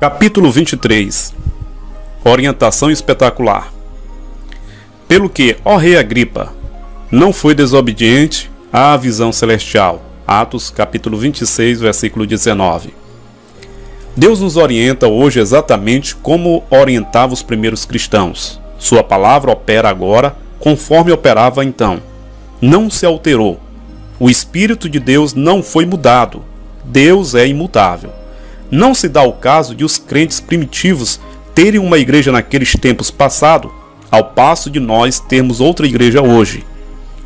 Capítulo 23. Orientação espetacular. Pelo que, ó rei Agripa, não foi desobediente à visão celestial. Atos, capítulo 26, versículo 19. Deus nos orienta hoje exatamente como orientava os primeiros cristãos. Sua palavra opera agora conforme operava então. Não se alterou. O Espírito de Deus não foi mudado. Deus é imutável. Não se dá o caso de os crentes primitivos terem uma igreja naqueles tempos passados, ao passo de nós termos outra igreja hoje.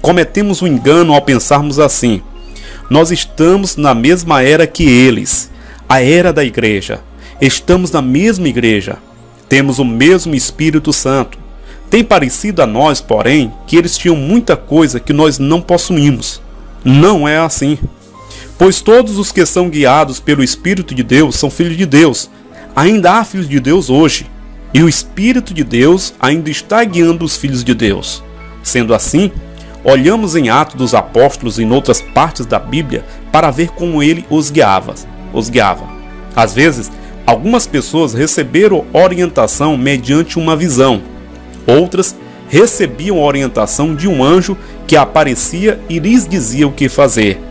Cometemos um engano ao pensarmos assim. Nós estamos na mesma era que eles, a era da igreja. Estamos na mesma igreja. Temos o mesmo Espírito Santo. Tem parecido a nós, porém, que eles tinham muita coisa que nós não possuímos. Não é assim. Pois todos os que são guiados pelo Espírito de Deus são filhos de Deus. Ainda há filhos de Deus hoje. E o Espírito de Deus ainda está guiando os filhos de Deus. Sendo assim, olhamos em Atos dos Apóstolos e em outras partes da Bíblia para ver como ele os guiava. Às vezes, algumas pessoas receberam orientação mediante uma visão. Outras recebiam orientação de um anjo que aparecia e lhes dizia o que fazer.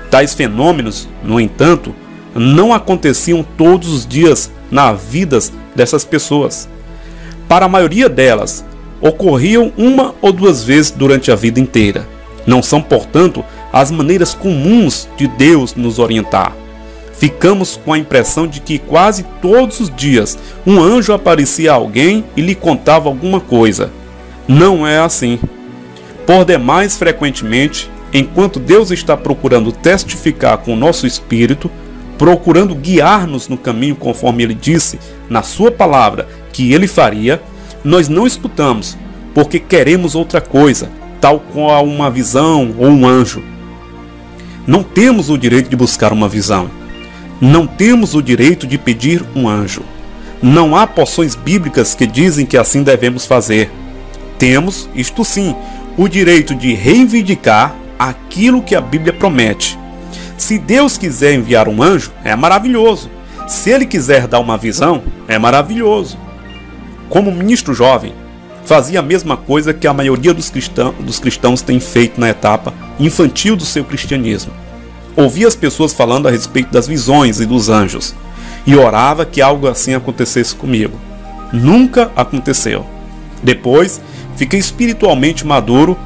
Tais fenômenos, no entanto, não aconteciam todos os dias nas vidas dessas pessoas. Para a maioria delas, ocorriam uma ou duas vezes durante a vida inteira. Não são, portanto, as maneiras comuns de Deus nos orientar. Ficamos com a impressão de que quase todos os dias um anjo aparecia a alguém e lhe contava alguma coisa. Não é assim. Por demais, frequentemente, enquanto Deus está procurando testificar com o nosso espírito, procurando guiar-nos no caminho conforme Ele disse na sua palavra que Ele faria, nós não escutamos, porque queremos outra coisa, tal qual uma visão ou um anjo. Não temos o direito de buscar uma visão. Não temos o direito de pedir um anjo. Não há porções bíblicas que dizem que assim devemos fazer. Temos, isto sim, o direito de reivindicar aquilo que a Bíblia promete. Se Deus quiser enviar um anjo, é maravilhoso. Se Ele quiser dar uma visão, é maravilhoso. Como ministro jovem, fazia a mesma coisa que a maioria dos cristãos tem feito na etapa infantil do seu cristianismo. Ouvia as pessoas falando a respeito das visões e dos anjos, e orava que algo assim acontecesse comigo. Nunca aconteceu. Depois, fiquei espiritualmente maduro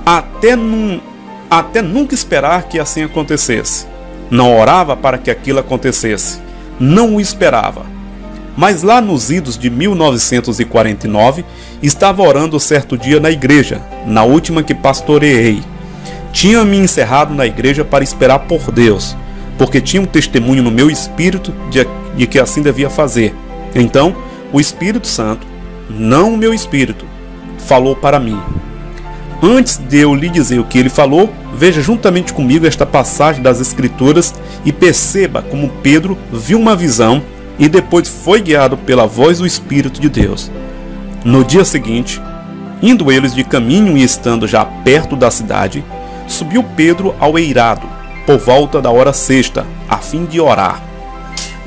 até nunca esperar que assim acontecesse. Não orava para que aquilo acontecesse. Não o esperava. Mas lá nos idos de 1949, estava orando certo dia na igreja, na última que pastoreei. Tinha me encerrado na igreja para esperar por Deus, porque tinha um testemunho no meu espírito de que assim devia fazer. Então, o Espírito Santo, não o meu espírito, falou para mim. Antes de eu lhe dizer o que ele falou, veja juntamente comigo esta passagem das Escrituras e perceba como Pedro viu uma visão e depois foi guiado pela voz do Espírito de Deus. No dia seguinte, indo eles de caminho e estando já perto da cidade, subiu Pedro ao eirado, por volta da hora sexta, a fim de orar.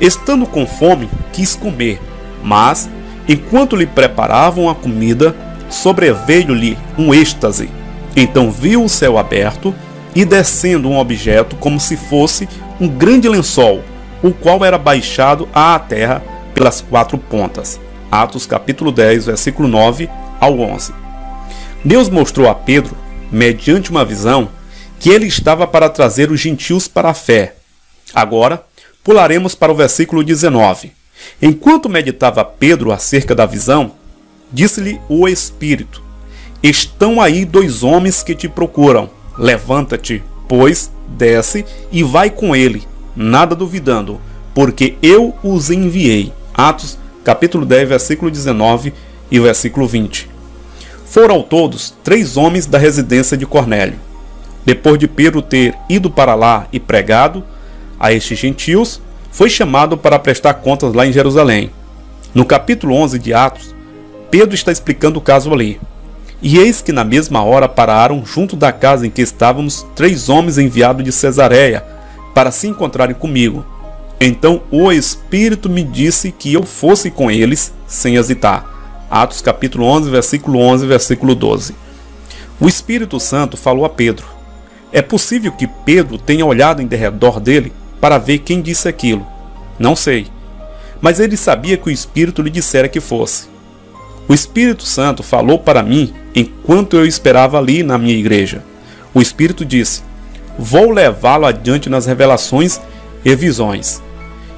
Estando com fome, quis comer, mas, enquanto lhe preparavam a comida, sobreveio-lhe um êxtase. Então viu o céu aberto e descendo um objeto como se fosse um grande lençol, o qual era baixado à terra pelas quatro pontas. Atos capítulo 10, versículo 9 ao 11. Deus mostrou a Pedro, mediante uma visão, que ele estava para trazer os gentios para a fé. Agora, pularemos para o versículo 19. Enquanto meditava Pedro acerca da visão, disse-lhe o Espírito: estão aí dois homens que te procuram. Levanta-te, pois, desce e vai com ele, nada duvidando, porque eu os enviei. Atos, capítulo 10, versículo 19 e versículo 20. Foram ao todos 3 homens da residência de Cornélio. Depois de Pedro ter ido para lá e pregado a estes gentios, foi chamado para prestar contas lá em Jerusalém. No capítulo 11 de Atos, Pedro está explicando o caso ali. E eis que na mesma hora pararam junto da casa em que estávamos 3 homens enviados de Cesareia para se encontrarem comigo. Então o Espírito me disse que eu fosse com eles sem hesitar. Atos capítulo 11, versículo 11, versículo 12. O Espírito Santo falou a Pedro. É possível que Pedro tenha olhado em derredor dele para ver quem disse aquilo. Não sei. Mas ele sabia que o Espírito lhe dissera que fosse. O Espírito Santo falou para mim enquanto eu esperava ali na minha igreja. O Espírito disse: vou levá-lo adiante nas revelações e visões.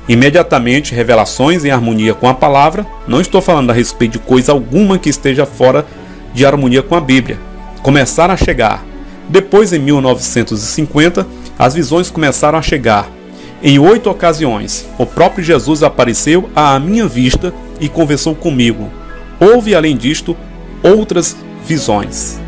Imediatamente, revelações em harmonia com a palavra. Não estou falando a respeito de coisa alguma que esteja fora de harmonia com a Bíblia. Começaram a chegar. Depois, em 1950, as visões começaram a chegar. Em 8 ocasiões, o próprio Jesus apareceu à minha vista e conversou comigo. Houve, além disto, outras visões.